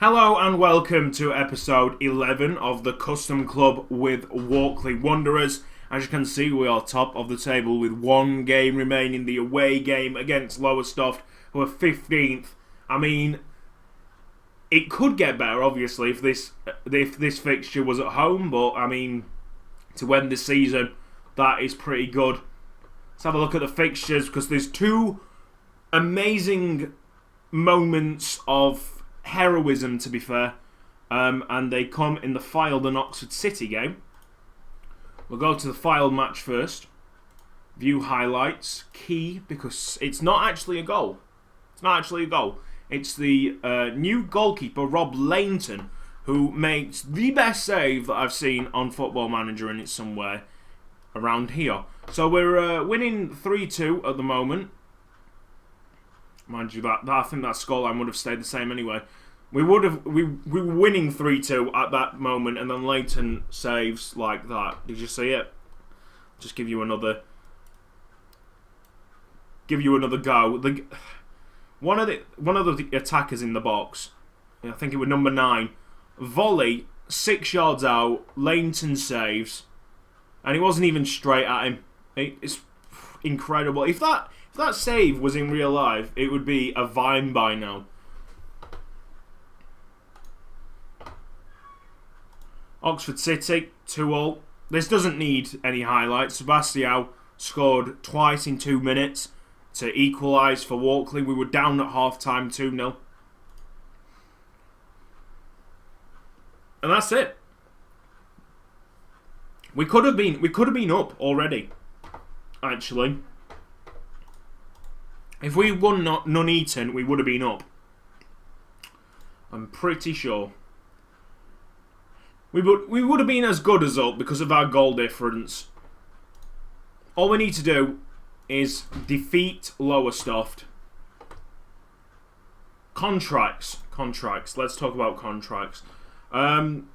Hello and welcome to episode 11 of the Custom Club with Walkley Wanderers. As you can see, we are top of the table with one game remaining, the away game against Lowestoft, who are 15th. I mean, it could get better, obviously, if this fixture was at home, but I mean, to end the season, that is pretty good. Let's have a look at the fixtures, because there's two amazing moments of heroism, to be fair, and they come in the Fylde and Oxford City game. We'll go to the Fylde match first. View highlights, key, because it's not actually a goal. It's the new goalkeeper, Rob Lainton, who makes the best save that I've seen on Football Manager, and it's somewhere around here. So we're winning 3-2 at the moment. Mind you, that I think that scoreline would have stayed the same anyway. We were winning 3-2 at that moment, and then Leighton saves like that. Did you see it? Just give you another go. One of the attackers in the box, I think it was number 9, volley 6 yards out. Leighton saves, and it wasn't even straight at him. It's incredible. If that save was in real life, it would be a vine by now. Oxford City, 2-2. This doesn't need any highlights. Sebastian scored twice in 2 minutes to equalise for Walkley. We were down at half-time 2-0. And that's it. We could have been up already, actually. If we won Nuneaton, we would have been up. I'm pretty sure. We would have been as good as up because of our goal difference. All we need to do is defeat Lowestoft. Contracts. Let's talk about contracts.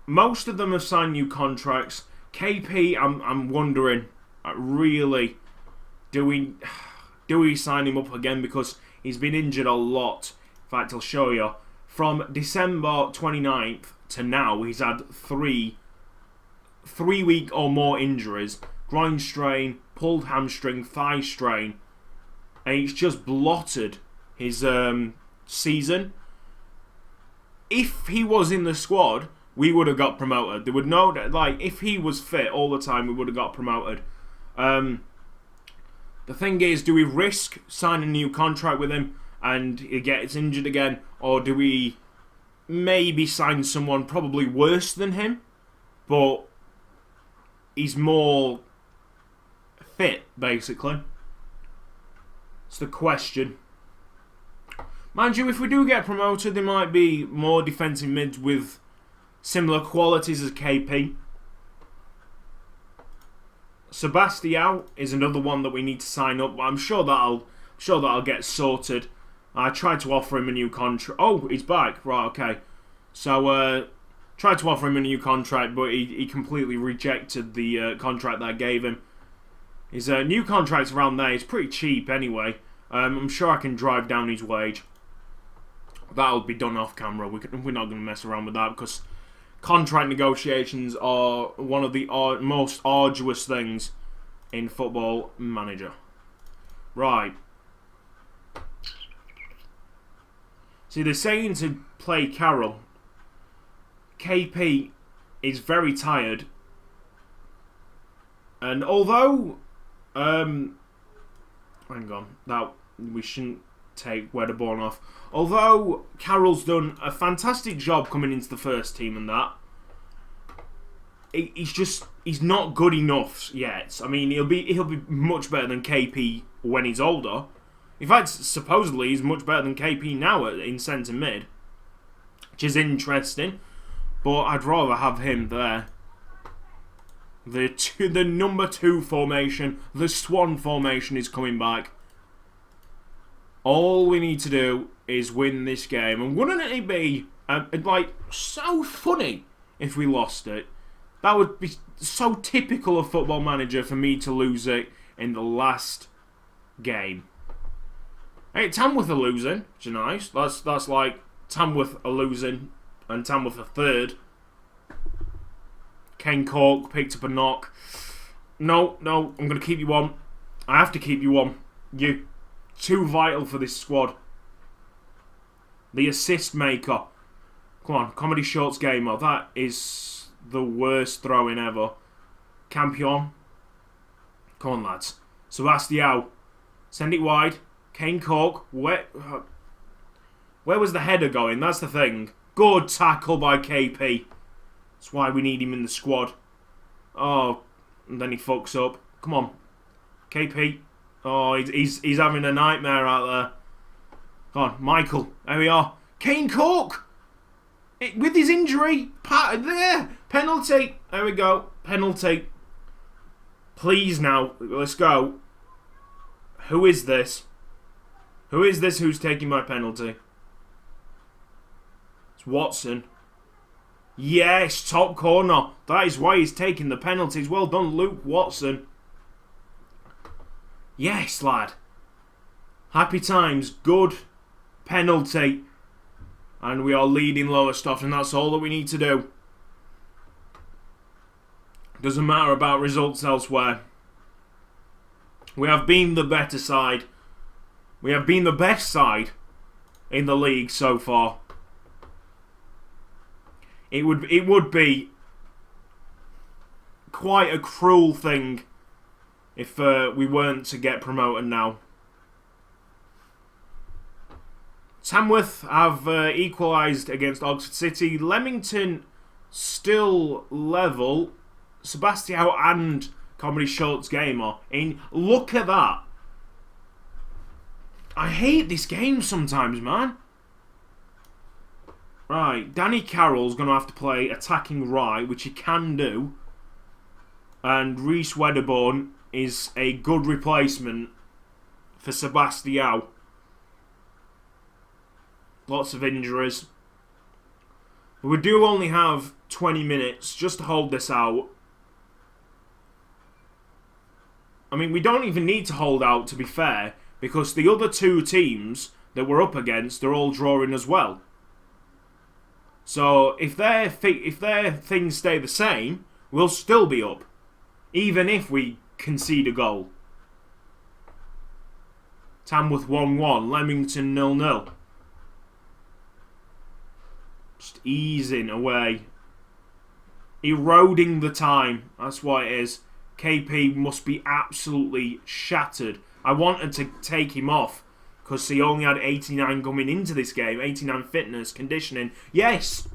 Most of them have signed new contracts. KP, I'm wondering, really, do we sign him up again, because he's been injured a lot. In fact, I'll show you. From December 29th to now, he's had three week or more injuries. Groin strain, pulled hamstring, thigh strain. And it's just blotted his season. If he was in the squad, we would have got promoted. They would know that, like, if he was fit all the time, we would have got promoted. The thing is, do we risk signing a new contract with him and he gets injured again, or do we maybe sign someone probably worse than him, but he's more fit, basically? It's the question. Mind you, if we do get promoted, there might be more defensive mids with similar qualities as KP. Sebastian is another one that we need to sign up. I'm sure that'll get sorted. I tried to offer him a new contract. Oh, he's back. Right, okay. So, tried to offer him a new contract, but he completely rejected the contract that I gave him. His new contract's around there. It's pretty cheap anyway. I'm sure I can drive down his wage. That'll be done off camera. We're not going to mess around with that, because contract negotiations are one of the most arduous things in Football Manager. Right. See, they're saying to play Carroll. KP is very tired. And although... hang on. That we shouldn't take Wedderborn off. Although Carroll's done a fantastic job coming into the first team and that, he's not good enough yet. I mean, he'll be much better than KP when he's older. In fact, supposedly he's much better than KP now in centre mid, which is interesting. But I'd rather have him there. The number 2 formation, the Swan formation, is coming back. All we need to do is win this game. And wouldn't it be so funny if we lost it? That would be so typical of Football Manager for me to lose it in the last game. Hey, Tamworth are losing, which is nice. That's like Tamworth are losing and Tamworth a third. Kane Cork picked up a knock. No, I'm going to keep you on. I have to keep you on. You're too vital for this squad. The assist maker. Come on, Comedy Shorts Gamer. That is the worst throw-in ever. Campion. Come on, lads. Sebastião. Send it wide. Kane Cork. Where was the header going? That's the thing. Good tackle by KP. That's why we need him in the squad. Oh, and then he fucks up. Come on. KP. Oh, he's having a nightmare out there. Come on, Michael. There we are. Kane Cork. With his injury. There. Penalty. There we go. Penalty. Please now. Let's go. Who is this? Who is this who's taking my penalty? It's Watson. Yes, top corner. That is why he's taking the penalties. Well done, Luke Watson. Yes, lad. Happy times. Good penalty. And we are leading Lowestoft, and that's all that we need to do. Doesn't matter about results elsewhere. We have been the better side. We have been the best side in the league so far. It would be quite a cruel thing if we weren't to get promoted now. Tamworth have equalised against Oxford City. Leamington still level. Sebastião and Comedy Shorts Gamer in. Look at that. I hate this game sometimes, man. Right, Danny Carroll's going to have to play attacking right, which he can do. And Reece Wedderburn is a good replacement for Sebastião. Lots of injuries. We do only have 20 minutes just to hold this out. I mean, we don't even need to hold out, to be fair, because the other two teams that we're up against are all drawing as well. So if their things stay the same, we'll still be up, even if we concede a goal. Tamworth 1-1, Leamington 0-0. Just easing away. Eroding the time. That's what it is. KP must be absolutely shattered. I wanted to take him off because he only had 89 coming into this game. 89 fitness, conditioning. Yes!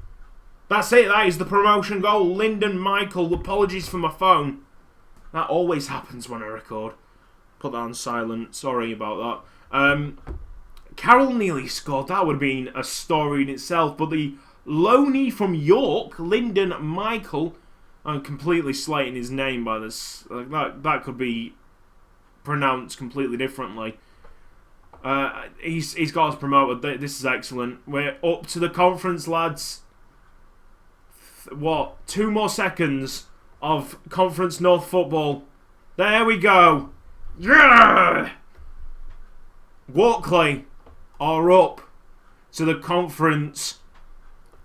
That's it. That is the promotion goal. Lyndon Michael. Apologies for my phone. That always happens when I record. Put that on silent. Sorry about that. Carroll nearly scored. That would have been a story in itself. But the loanee from York, Lyndon Michael, I'm completely slating his name by this. That could be pronounced completely differently. He's got us promoted. This is excellent. We're up to the conference, lads. What? 2 more seconds of Conference North football. There we go. Yeah! Walkley are up to the conference.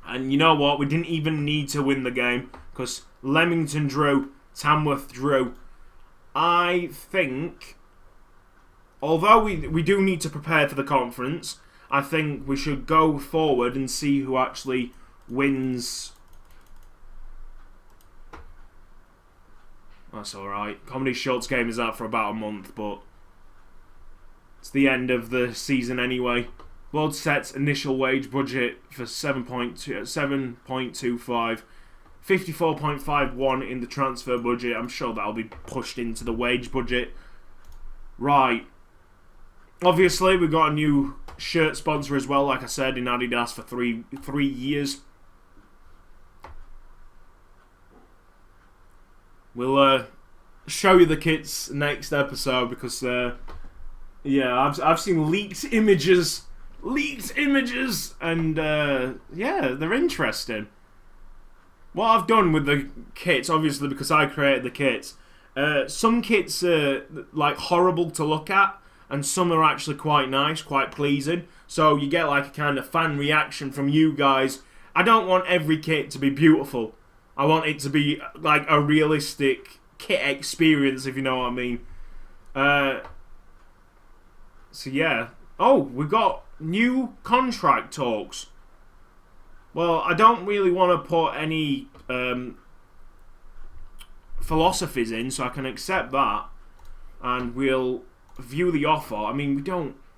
And you know what? We didn't even need to win the game because Leamington drew, Tamworth drew. I think, although we do need to prepare for the conference, I think we should go forward and see who actually wins. That's alright. Comedy Shorts game is out for about a month, but it's the end of the season anyway. Lord sets initial wage budget for 7.25, 54.51 in the transfer budget. I'm sure that'll be pushed into the wage budget. Right. Obviously, we've got a new shirt sponsor as well, like I said, in Adidas for three years. We'll show you the kits next episode because, yeah, I've seen leaked images, and yeah, they're interesting. What I've done with the kits, obviously because I created the kits, some kits are like horrible to look at, and some are actually quite nice, quite pleasing. So you get like a kind of fan reaction from you guys, I don't want every kit to be beautiful. I want it to be like a realistic kit experience, if you know what I mean. So yeah. Oh, we've got new contract talks. Well, I don't really want to put any philosophies in, so I can accept that, and we'll view the offer. I mean,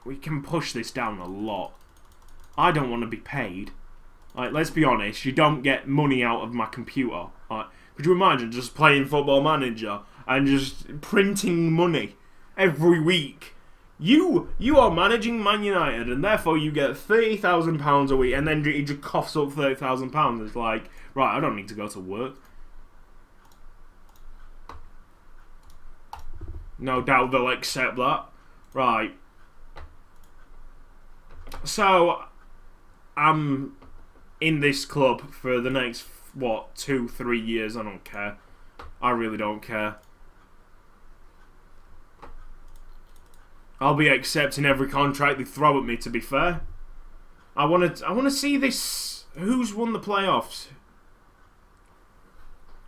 we can push this down a lot. I don't want to be paid. Like, let's be honest, you don't get money out of my computer. Like, could you imagine just playing Football Manager and just printing money every week? You are managing Man United, and therefore you get £30,000 a week, and then he just coughs up £30,000. It's like, right, I don't need to go to work. No doubt they'll accept that. Right. So, I'm in this club for the next, 2-3 years. I don't care. I really don't care. I'll be accepting every contract they throw at me, to be fair. I want to see this. Who's won the playoffs?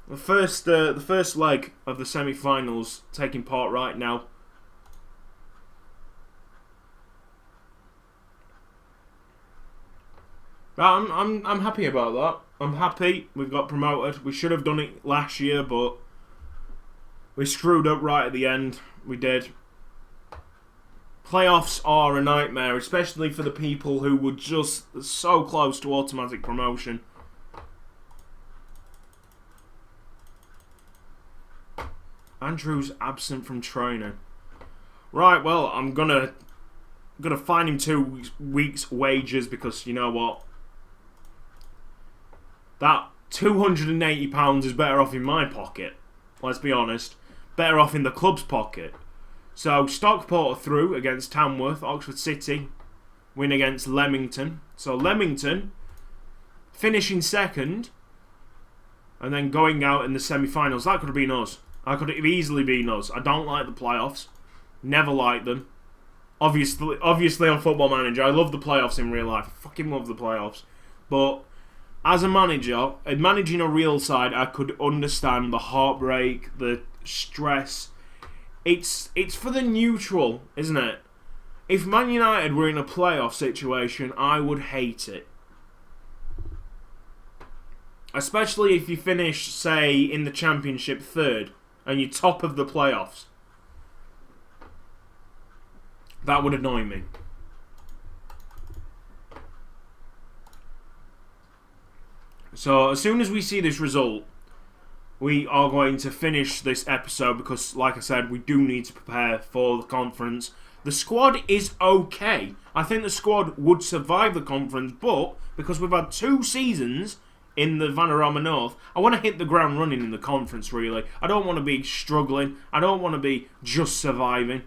The first leg of the semi-finals taking part right now. I'm happy about that. I'm happy we've got promoted. We should have done it last year, but we screwed up right at the end. We did. Playoffs are a nightmare, especially for the people who were just so close to automatic promotion. Andrew's absent from training. Right, well, I'm gonna fine him 2 weeks' wages, because you know what? That £280 is better off in my pocket. Let's be honest. Better off in the club's pocket. So, Stockport are through against Tamworth. Oxford City win against Leamington. So, Leamington finishing second and then going out in the semi-finals. That could have been us. That could have easily been us. I don't like the playoffs. Never liked them. Obviously on Football Manager, I love the playoffs in real life. I fucking love the playoffs. But as a manager, managing a real side, I could understand the heartbreak, the stress. It's for the neutral, isn't it? If Man United were in a playoff situation, I would hate it. Especially if you finish, say, in the Championship third and you're top of the playoffs. That would annoy me. So, as soon as we see this result, we are going to finish this episode because, like I said, we do need to prepare for the conference. The squad is okay. I think the squad would survive the conference, but because we've had 2 seasons in the Vanarama North, I want to hit the ground running in the conference, really. I don't want to be struggling. I don't want to be just surviving.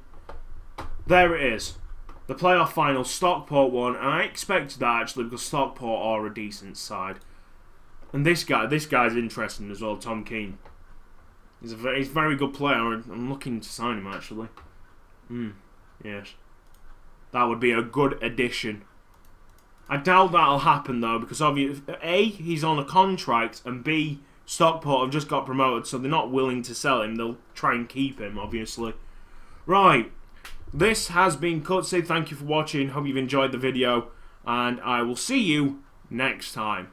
There it is. The playoff final, Stockport won, and I expected that, actually, because Stockport are a decent side. And this guy's interesting as well, Tom Keane. He's a very good player. I'm looking to sign him, actually. Yes. That would be a good addition. I doubt that'll happen, though, because obviously, A, he's on a contract, and B, Stockport have just got promoted, so they're not willing to sell him. They'll try and keep him, obviously. Right. This has been Cutsy. Thank you for watching. Hope you've enjoyed the video, and I will see you next time.